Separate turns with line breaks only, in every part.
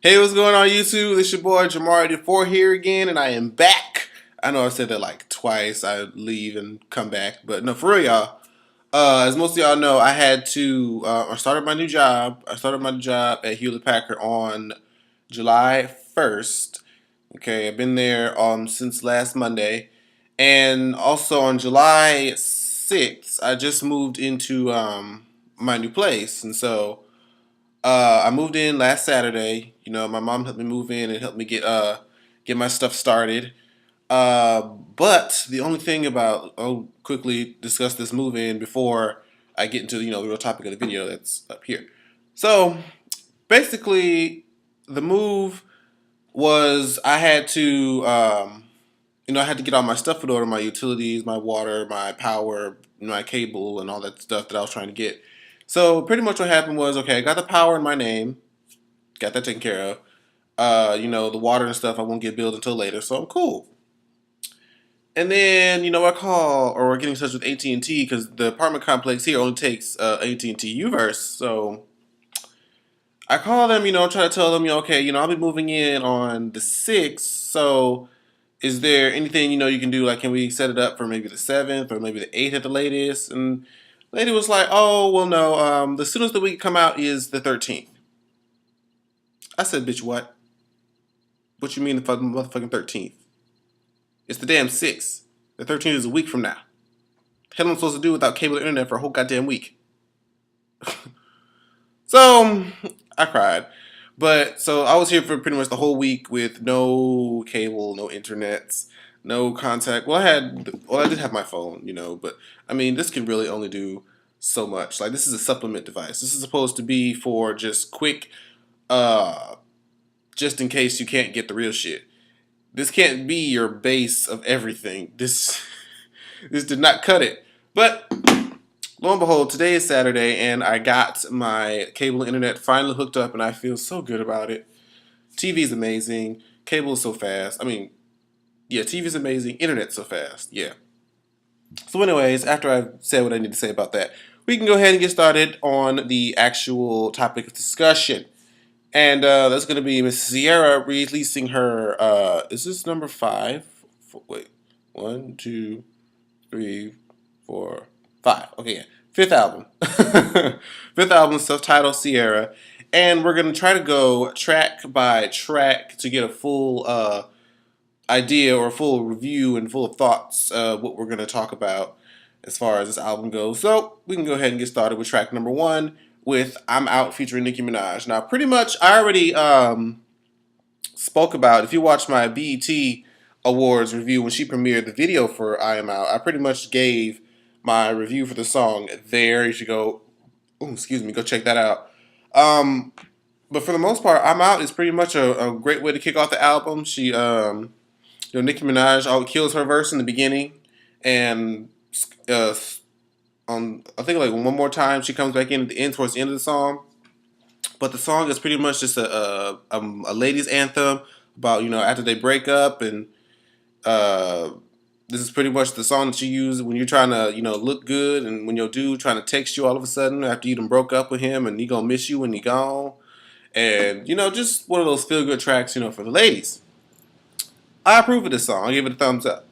Hey, what's going on YouTube? This your boy Jamari4 here again, and I am back. I know I said that like twice. I leave and come back, but no, for real, y'all. As most of y'all know, I had to. I started my new job. I started my job at Hewlett Packard on July 1st. Okay, I've been there since last Monday, and also on July 6th, I just moved into my new place, and so. I moved in last Saturday. You know, my mom helped me move in and helped me get my stuff started. But the only thing about I'll quickly discuss this move in before I get into the real topic of the video that's up here. So basically, the move was I had to I had to get all my stuff in order, my utilities, my water, my power, my cable, and all that stuff that I was trying to get. So pretty much what happened was, okay, I got the power in my name, got that taken care of. The water and stuff I won't get billed until later, so I'm cool. And then I call or get in touch with AT&T because the apartment complex here only takes AT&T Uverse. So I call them, try to tell them, okay, I'll be moving in on the 6th, so is there anything you can do? Like, can we set it up for maybe the 7th or maybe the 8th at the latest? And the lady was like, oh, well, no, the soonest that we can come out is the 13th. I said, bitch, what? What you mean the fucking motherfucking 13th? It's the damn 6th. The 13th is a week from now. The hell am I supposed to do without cable internet for a whole goddamn week? So I cried. But so I was here for pretty much the whole week with no cable, no internets, no contact. I did have my phone, but I mean, this can really only do so much. Like, this is a supplement device. This is supposed to be for just quick, uh, just in case you can't get the real shit. This can't be your base of everything. This did not cut it. But lo and behold, today is Saturday, and I got my cable internet finally hooked up, and I feel so good about it. TV is amazing. Cable is so fast. I mean, yeah, TV is amazing. Internet's so fast. Yeah. So, anyways, after I've said what I need to say about that, we can go ahead and get started on the actual topic of discussion. And that's going to be Miss Ciara releasing her. Is this number 5? Wait, 1, 2, 3, 4, 5. Okay, yeah. Fifth album. Fifth album, self-titled Ciara. And we're going to try to go track by track to get a full idea or a full review and full thoughts of what we're going to talk about as far as this album goes. So we can go ahead and get started with track number 1 with I'm Out featuring Nicki Minaj. Now, pretty much I already spoke about, if you watch my BET Awards review when she premiered the video for I Am Out, I pretty much gave my review for the song there. You should go, go check that out. But for the most part, I'm Out is pretty much a great way to kick off the album. She, Nicki Minaj kills her verse in the beginning, and I think like one more time she comes back in at the end towards the end of the song. But the song is pretty much just a ladies' anthem about after they break up, and uh, this is pretty much the song that you use when you're trying to look good, and when your dude trying to text you all of a sudden after you done broke up with him, and he gonna miss you when he gone, and just one of those feel good tracks for the ladies. I approve of this song. I give it a thumbs up.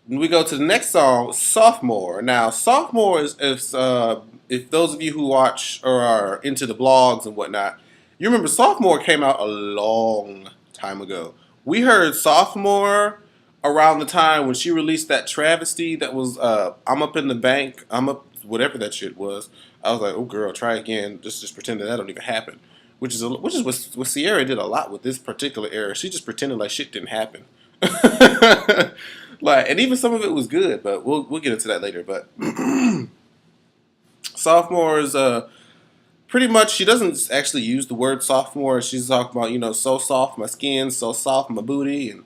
We go to the next song, Sophomore. Now, Sophomore is if those of you who watch or are into the blogs and whatnot, you remember Sophomore came out a long time ago. We heard Sophomore around the time when she released that travesty that was I'm up in the bank, I'm up whatever that shit was. I was like, oh girl, try again. Just pretend that don't even happen. Which is what Ciara did a lot with this particular era. She just pretended like shit didn't happen. Like, and even some of it was good, but we'll get into that later. But sophomore is pretty much, she doesn't actually use the word sophomore. She's talking about so soft my skin, so soft my booty, and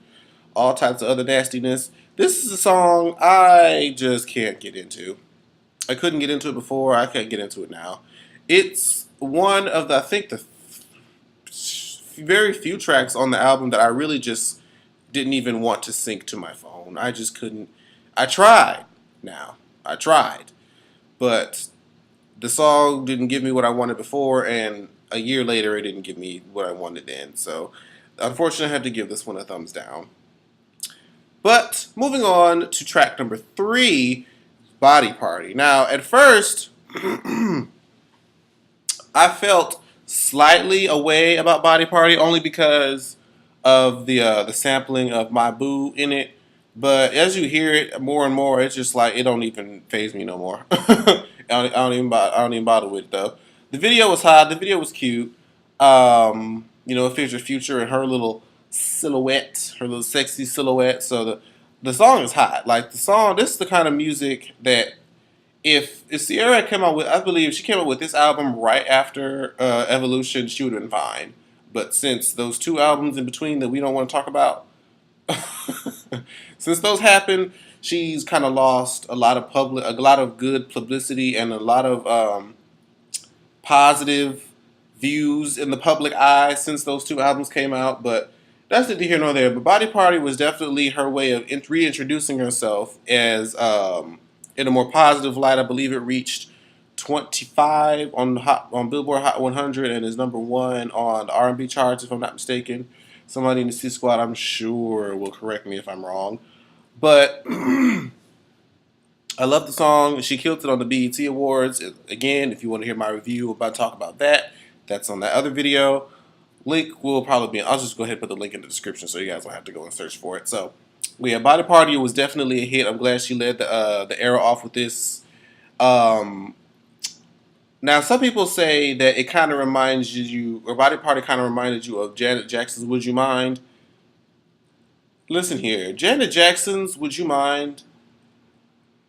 all types of other nastiness. This is a song I just can't get into. I couldn't get into it before. I can't get into it now. It's one of the, I think, the very few tracks on the album that I really just didn't even want to sync to my phone. I just couldn't. I tried. Now I tried, but the song didn't give me what I wanted before, and a year later, it didn't give me what I wanted then. So, unfortunately, I had to give this one a thumbs down. But moving on to track number 3, Body Party. Now, at first, I felt slightly away about Body Party only because of the sampling of My Boo in it. But as you hear it more and more, it's just like it don't even phase me no more. I don't even bother with it though. The video was hot. The video was cute. It features Future and her little silhouette, her little sexy silhouette. So the song is hot. Like the song, this is the kind of music that if Ciara came out with, I believe she came out with this album right after Evolution, she would have been fine. But since those 2 albums in between that we don't want to talk about, since those happened, she's kind of lost a lot of good publicity and a lot of positive views in the public eye since those 2 albums came out. But that's neither here nor there. But Body Party was definitely her way of reintroducing herself as in a more positive light. I believe it reached 25 on Billboard Hot 100 and is number 1 on the R&B charts, if I'm not mistaken. Somebody in the C Squad, I'm sure, will correct me if I'm wrong. But I love the song. She killed it on the BET Awards. Again, if you want to hear my review about talk about that, that's on that other video. Link will probably be. I'll just go ahead and put the link in the description so you guys don't have to go and search for it. So, yeah, Body Party was definitely a hit. I'm glad she led the era off with this. Now, some people say that it kind of reminds you, or Body Party kind of reminded you of Janet Jackson's "Would You Mind." Listen here, Janet Jackson's "Would You Mind"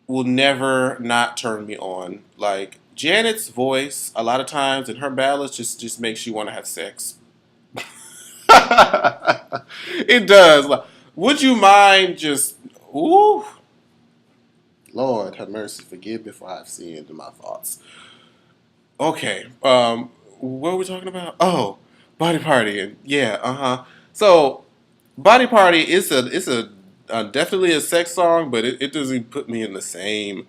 will never not turn me on. Like Janet's voice, a lot of times in her ballads, just makes you want to have sex. It does. Like, would you mind just ooh? Lord have mercy, forgive me for I've sinned in my thoughts. Okay, what are we talking about? Oh, Body Party, and yeah, So, Body Party is definitely a sex song, but it doesn't put me in the same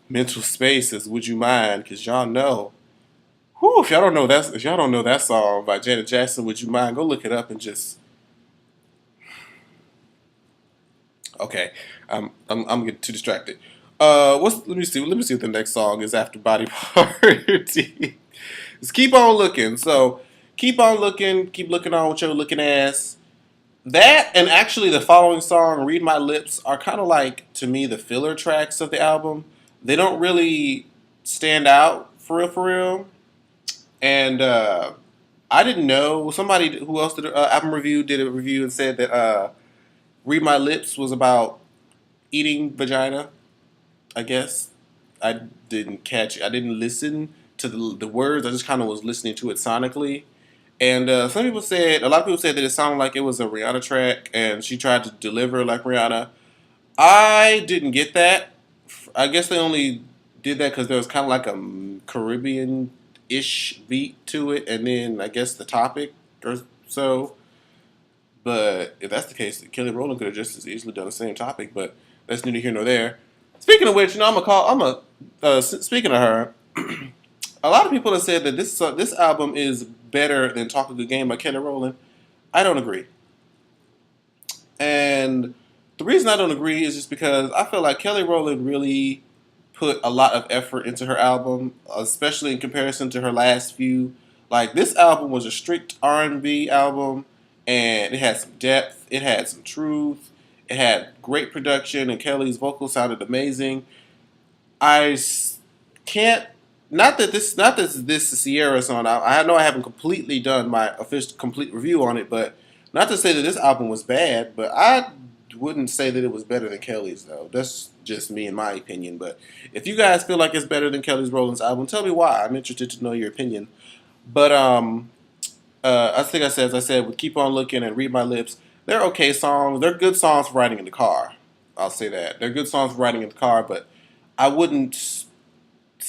mental space as Would You Mind? Because y'all know, whew, if y'all don't know that song by Janet Jackson, Would You Mind? Go look it up and just. Okay, I'm getting too distracted. Let me see. Let me see what the next song is after Body Party. Just keep on looking. So keep on looking. Keep looking on with your looking ass. That and actually the following song, "Read My Lips," are kind of like to me the filler tracks of the album. They don't really stand out for real, for real. And I didn't know somebody who else did an album review did a review and said that "Read My Lips" was about eating vagina. I guess I didn't catch it. I didn't listen to the words. I just kind of was listening to it sonically. And a lot of people said that it sounded like it was a Rihanna track, and she tried to deliver like Rihanna. I didn't get that. I guess they only did that because there was kind of like a Caribbean-ish beat to it, and then I guess the topic or so. But if that's the case, Kelly Rowland could have just as easily done the same topic. But that's neither here nor there. Speaking of which, speaking of her, a lot of people have said that this album is better than "Talk a Good Game" by Kelly Rowland. I don't agree, and the reason I don't agree is just because I feel like Kelly Rowland really put a lot of effort into her album, especially in comparison to her last few. Like this album was a strict R&B album, and it had some depth, it had some truth, it had great production, and Kelly's vocals sounded amazing. I can't. Not that this is Ciara song. I know I haven't completely done my official complete review on it, but not to say that this album was bad, but I wouldn't say that it was better than Kelly's though. That's just me in my opinion. But if you guys feel like it's better than Kelly's Rowland's album, tell me why. I'm interested to know your opinion. But I think as I said, with "Keep On Looking" and "Read My Lips," they're okay songs. They're good songs for riding in the car. I'll say that they're good songs for riding in the car, but I wouldn't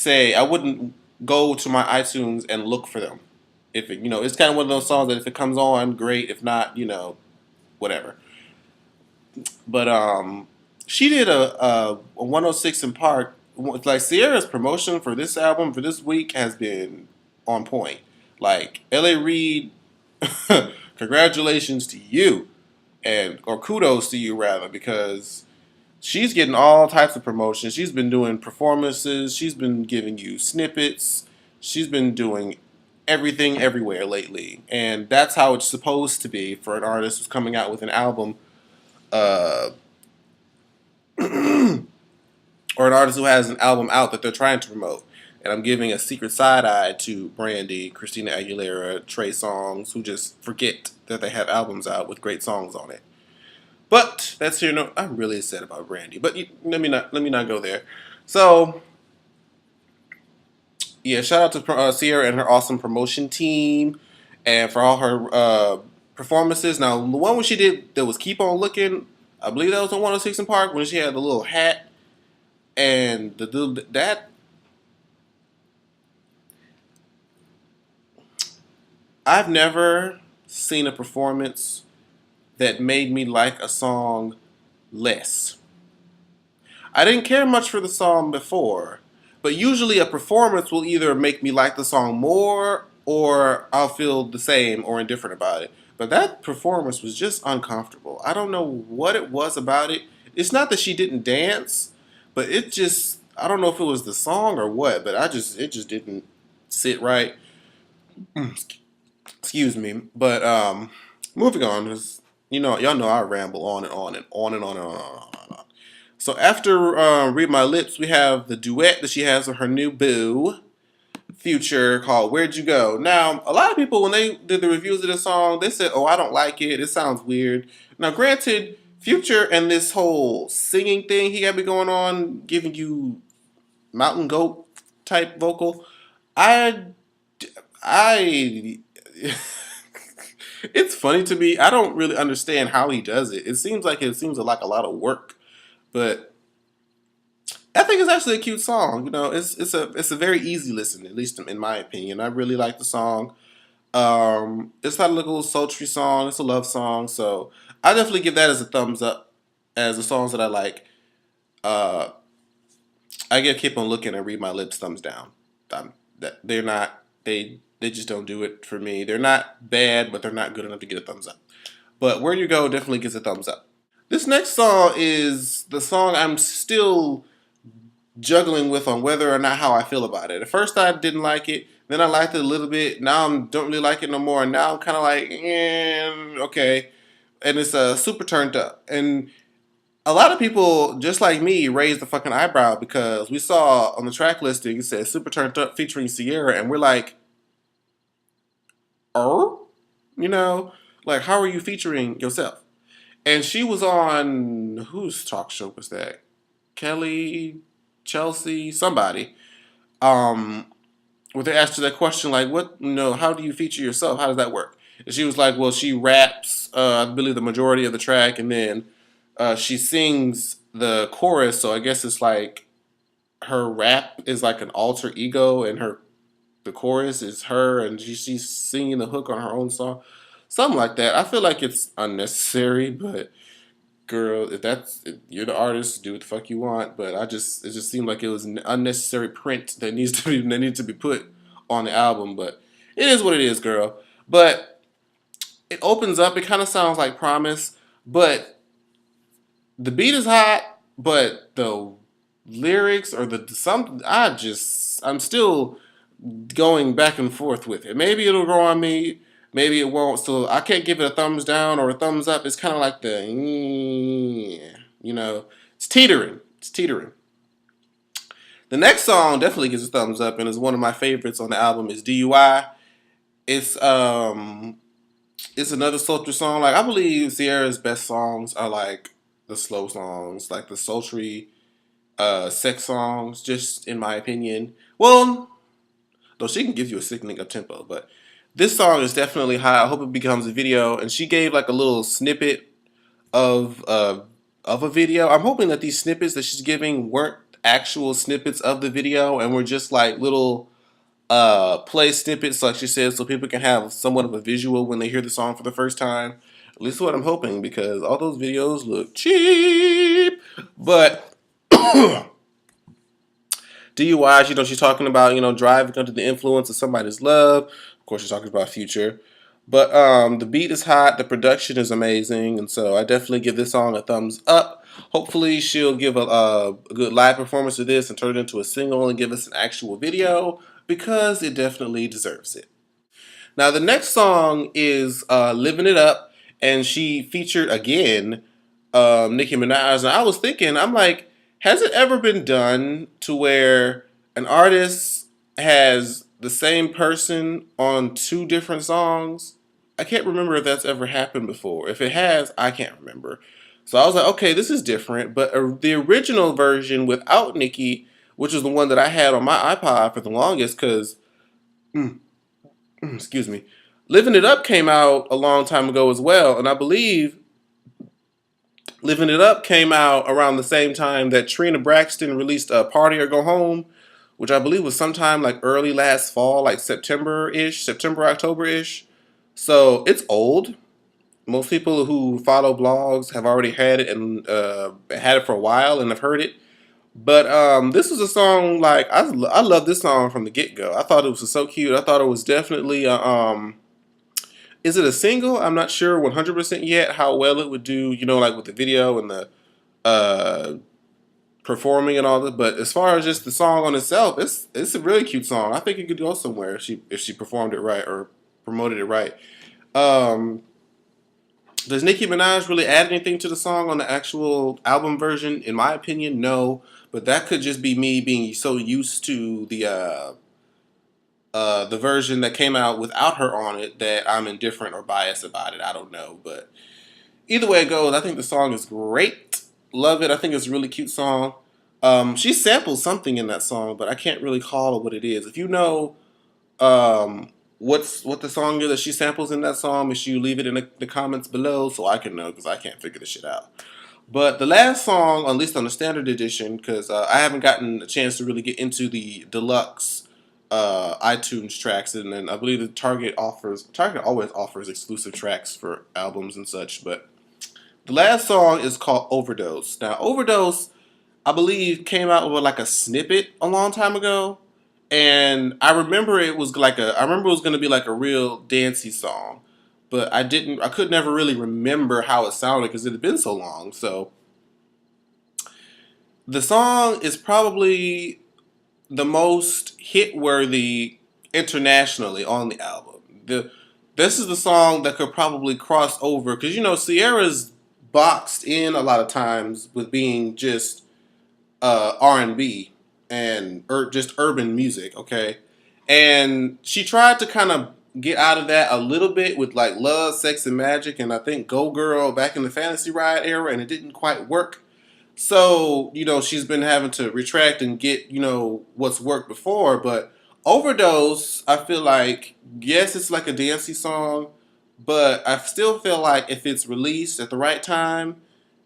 I wouldn't go to my iTunes and look for them. If it, it's kind of one of those songs that if it comes on, great. If not, whatever. But she did a 106 in Park. Like Ciara's promotion for this album for this week has been on point. Like L.A. Reid, congratulations to you, and or kudos to you rather, because she's getting all types of promotions. She's been doing performances. She's been giving you snippets. She's been doing everything everywhere lately, and that's how it's supposed to be for an artist who's coming out with an album, uh, or an artist who has an album out that they're trying to promote. And I'm giving a secret side eye to Brandy, Christina Aguilera, Trey Songz, who just forget that they have albums out with great songs on it. But that's here. No, I'm really sad about Brandy. But let me not go there. So yeah, shout out to Ciara and her awesome promotion team, and for all her performances. Now the one when she did that was "Keep on Looking," I believe that was on 106 in Park when she had the little hat and that. I've never seen a performance that made me like a song less. I didn't care much for the song before, but usually a performance will either make me like the song more or I'll feel the same or indifferent about it. But that performance was just uncomfortable. I don't know what it was about it. It's not that she didn't dance, but it just I don't know if it was the song or what, but it just didn't sit right. Excuse me. But moving on, 'cause, y'all know I ramble on and on and on and on and on and on. And on. So after Read My Lips, we have the duet that she has with her new boo, Future, called Where'd You Go? Now, a lot of people, when they did the reviews of this song, they said, oh, I don't like it. It sounds weird. Now, granted, Future and this whole singing thing he got me going on, giving you mountain goat type vocal, I, I, it's funny to me. I don't really understand how he does it. It seems like a lot of work, but I think it's actually a cute song. It's a very easy listen, at least in my opinion. I really like the song. It's not a little sultry song. It's a love song, so I definitely give that as a thumbs up. As the songs that I like, uh, I give Keep on Looking and Read My Lips thumbs down. They're not they just don't do it for me. They're not bad, but they're not good enough to get a thumbs up. But Where You Go definitely gets a thumbs up. This next song is the song I'm still juggling with on whether or not how I feel about it. At first I didn't like it, then I liked it a little bit. Now I don't really like it no more, and now I'm kind of like, okay. And it's super turned up. And a lot of people, just like me, raised the fucking eyebrow because we saw on the track listing it said super turned up featuring Ciara, and we're like, oh, you know, like how are you featuring yourself? And she was on whose talk show was that? Kelly, Chelsea, somebody. Um, where they asked her that question, like, what, how do you feature yourself? How does that work? And she was like, well, she raps, I believe, the majority of the track, and then she sings the chorus. So I guess it's like her rap is like an alter ego, and the chorus is her, and she's singing the hook on her own song, something like that. I feel like it's unnecessary, but girl, if you're the artist, do what the fuck you want. But it just seemed like it was an unnecessary print that needs to be put on the album. But it is what it is, girl. But it opens up. It kind of sounds like Promise, but the beat is hot. But the lyrics or the something, I'm still going back and forth with it. Maybe it'll grow on me. Maybe it won't. So I can't give it a thumbs down or a thumbs up. It's kind of like it's teetering. It's teetering. The next song definitely gets a thumbs up and is one of my favorites on the album. Is DUI. It's another sultry song. Like I believe Ciara's best songs are like the slow songs, like the sultry sex songs. Just in my opinion. Well, though she can give you a sickening up tempo, but this song is definitely high. I hope it becomes a video. And she gave like a little snippet of a video. I'm hoping that these snippets that she's giving weren't actual snippets of the video and were just like little play snippets, like she said, so people can have somewhat of a visual when they hear the song for the first time. At least what I'm hoping, because all those videos look cheap. But DUIs, she's talking about, driving under the influence of somebody's love, Of course, she's talking about Future. But the beat is hot, the production is amazing, and so I definitely give this song a thumbs up. Hopefully, she'll give a good live performance of this and turn it into a single and give us an actual video because it definitely deserves it. Now, the next song is "Living It Up," and she featured again Nicki Minaj. And I was thinking, I'm like, has it ever been done to where an artist has the same person on two different songs? I can't remember if that's ever happened before. If it has, I can't remember. So I was like, okay, this is different. But the original version without Nicki, which is the one that I had on my iPod for the longest, because excuse me, Living It Up came out a long time ago as well, and I believe Living It Up came out around the same time that Trina Braxton released Party or Go Home, which I believe was sometime like early last fall, like September-ish, September, October-ish. So it's old. Most people who follow blogs have already had it and had it for a while and have heard it. But this was a song like I love this song from the get go. I thought it was so cute. I thought it was definitely is it a single? I'm not sure 100% yet how well it would do. You know, like with the video and the uh, performing and all that. But as far as just the song on itself, it's a really cute song. I think it could go somewhere if she performed it right or promoted it right. Um, does Nicki Minaj really add anything to the song on the actual album version? In my opinion, no. But that could just be me being so used to the version that came out without her on it that I'm indifferent or biased about it. I don't know, but either way it goes, I think the song is great. Love it. I think it's a really cute song. She sampled something in that song, but I can't really call it what it is. If you know what the song is that she samples in that song, make sure you leave it in the comments below so I can know because I can't figure this shit out. But the last song, at least on the standard edition, because I haven't gotten a chance to really get into the deluxe iTunes tracks, and then I believe the Target always offers exclusive tracks for albums and such. But the last song is called Overdose. Now, Overdose, I believe, came out with like a snippet a long time ago, and I remember it was I remember it was going to be like a real dancey song, but I could never really remember how it sounded because it had been so long. So the song is probably the most hit worthy internationally on the album. This is the song that could probably cross over because you know Ciara's boxed in a lot of times with being just R&B and just urban music, okay? And she tried to kind of get out of that a little bit with like Love, Sex and Magic and I think Go Girl back in the Fantasy Ride era and it didn't quite work. So, you know, she's been having to retract and get, you know, what's worked before, but Overdose, I feel like yes, it's like a dancey song, but I still feel like if it's released at the right time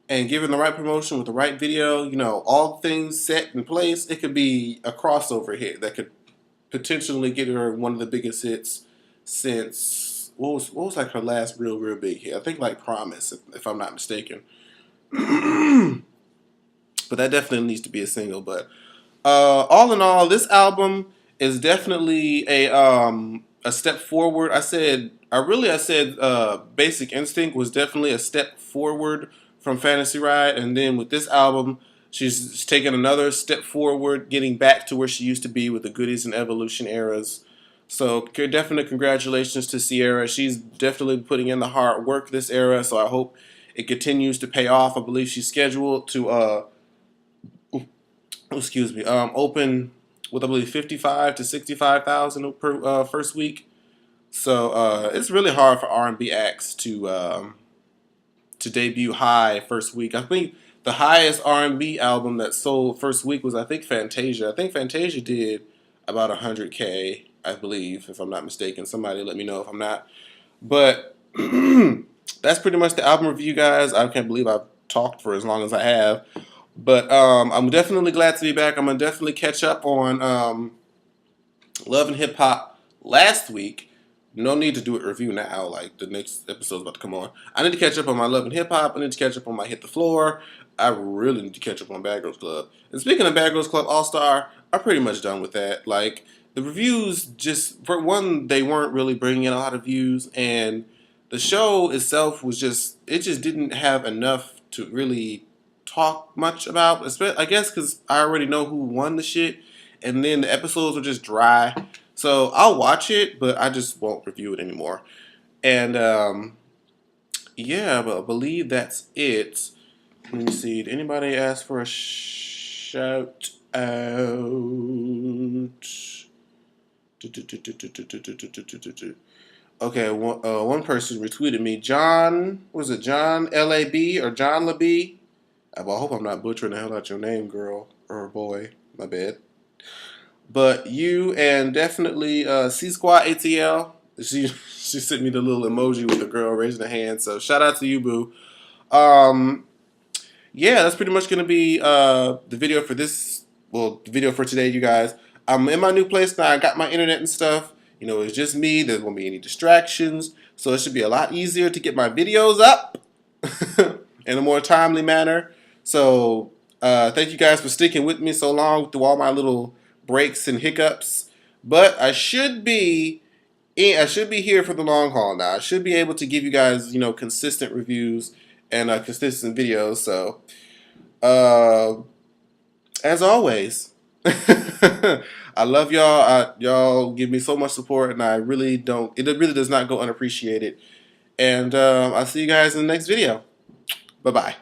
and given the right promotion with the right video, you know, all things set in place, it could be a crossover hit that could potentially get her one of the biggest hits since what was like her last real big hit? I think like Promise, if I'm not mistaken. But that definitely needs to be a single. But all in all, this album is definitely a step forward. I said Basic Instinct was definitely a step forward from Fantasy Ride, and then with this album, she's taken another step forward, getting back to where she used to be with the Goodies and Evolution eras. So definite congratulations to Ciara. She's definitely putting in the hard work this era. So I hope it continues to pay off. I believe she's scheduled to open with I believe 55 to 65,000 per first week. So it's really hard for R&B acts to debut high first week. I think the highest R&B album that sold first week was I think Fantasia. I think Fantasia did about 100K, I believe, if I'm not mistaken. Somebody let me know if I'm not. But that's pretty much the album review, guys. I can't believe I've talked for as long as I have. But I'm definitely glad to be back. I'm going to definitely catch up on Love and Hip Hop last week. No need to do a review now, like the next episode's about to come on. I need to catch up on my Love and Hip Hop. I need to catch up on my Hit the Floor. I really need to catch up on Bad Girls Club. And speaking of Bad Girls Club All-Star, I'm pretty much done with that. Like, the reviews just, for one, they weren't really bringing in a lot of views, and the show itself was just, it just didn't have enough to really talk much about. I guess because I already know who won the shit, and then the episodes were just dry. So I'll watch it, but I just won't review it anymore. And yeah, but I believe that's it. Let me see. Did anybody ask for a shout out? Okay, one person retweeted me. John, was it John LAB or John LaB? Well, I hope I'm not butchering the hell out your name, girl or boy. My bad. But you and definitely C Squad ATL. She sent me the little emoji with the girl raising her hand. So shout out to you, boo. Um, yeah, that's pretty much gonna be the video for this. Well, the video for today, you guys. I'm in my new place now. I got my internet and stuff. You know, it's just me. There won't be any distractions, so it should be a lot easier to get my videos up in a more timely manner. So, thank you guys for sticking with me so long through all my little breaks and hiccups. But I should be here for the long haul now. I should be able to give you guys, you know, consistent reviews and consistent videos. So, uh, as always, I love y'all. Y'all give me so much support, and I really don't. It really does not go unappreciated. And I'll see you guys in the next video. Bye bye.